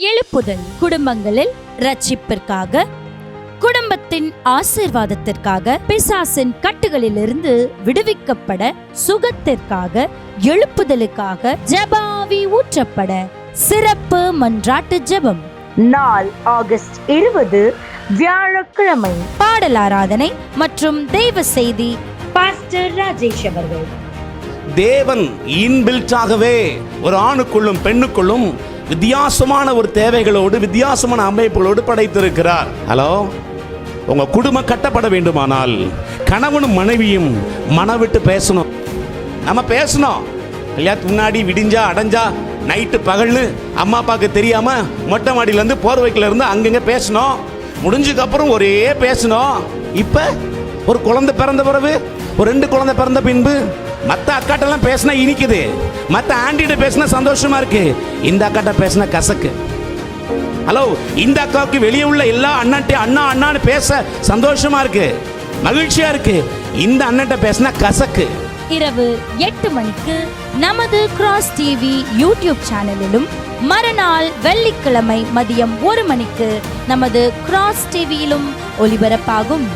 எழுப்புதல், குடும்பங்களில் ரட்சிப்பிற்காக, குடும்பத்தின் ஆசீர்வாதத்திற்காக, பிசாசின் கட்டுகளிலிருந்து விடுவிக்கப்பட, சுகத்திற்காக, எழுப்புதலுக்காக, ஜெபாவி ஊற்றப்பட சிறப்பு மன்றாட்டு ஜெபம். நாள் ஆகஸ்ட் 20 வியாழக்கிழமை. பாடல் ஆராதனை மற்றும் தெய்வ செய்தி பாஸ்டர் ராஜேஷ் அவர்கள். தேவன் இன்பில்ட்டாகவே ஒரு ஆணுக்குள்ளும் பெண்ணுக்குள்ளும் வித்தியாசமான ஒரு தேவைகளோடு வித்தியாசமான அமைப்புகளோடு படைத்திருக்கிறார். ஹலோ, உங்க குடும்பம் கட்டப்பட வேண்டுமானால் கணவனும் மனைவியும் மனவிட்டு பேசணும். நம்ம பேசணும். கல்யாணத்துக்கு முன்னாடி விடிஞ்சா அடைஞ்சா நைட்டு பகல்னு அம்மா அப்பாவுக்கு தெரியாம மொட்டை மாடியிலேருந்து போர்வைக்கில இருந்து அங்கங்க பேசணும். முடிஞ்சதுக்கு அப்புறம் ஒரே பேசணும். இப்ப ஒரு குழந்தை பிறந்த பிறகு, ஒரு 2 குழந்தை பிறந்த பின்பு மற்ற அக்காட்டெல்லாம் பேசினா இனிக்குது, மற்ற ஆண்டிகிட்ட பேசினா சந்தோஷமா இருக்கு, இந்த அக்காட்ட பேசினா கசக்கு. ஹலோ, இந்த அக்காவுக்கு வெளியே உள்ள எல்லா அண்ணாட்டே அண்ணா அண்ணான்னு பேச சந்தோஷமா இருக்கு, மகிழ்ச்சியா இருக்கு, இந்த அண்ணன்ட்ட பேசினா கசக்கு. இரவு 8 மணிக்கு நமது கிராஸ் டிவி யூடியூப் சேனலிலும், மறுநாள் வெள்ளிக்கிழமை மதியம் 1 மணிக்கு நமது கிராஸ் டிவியிலும் ஒளிபரப்பாகும்.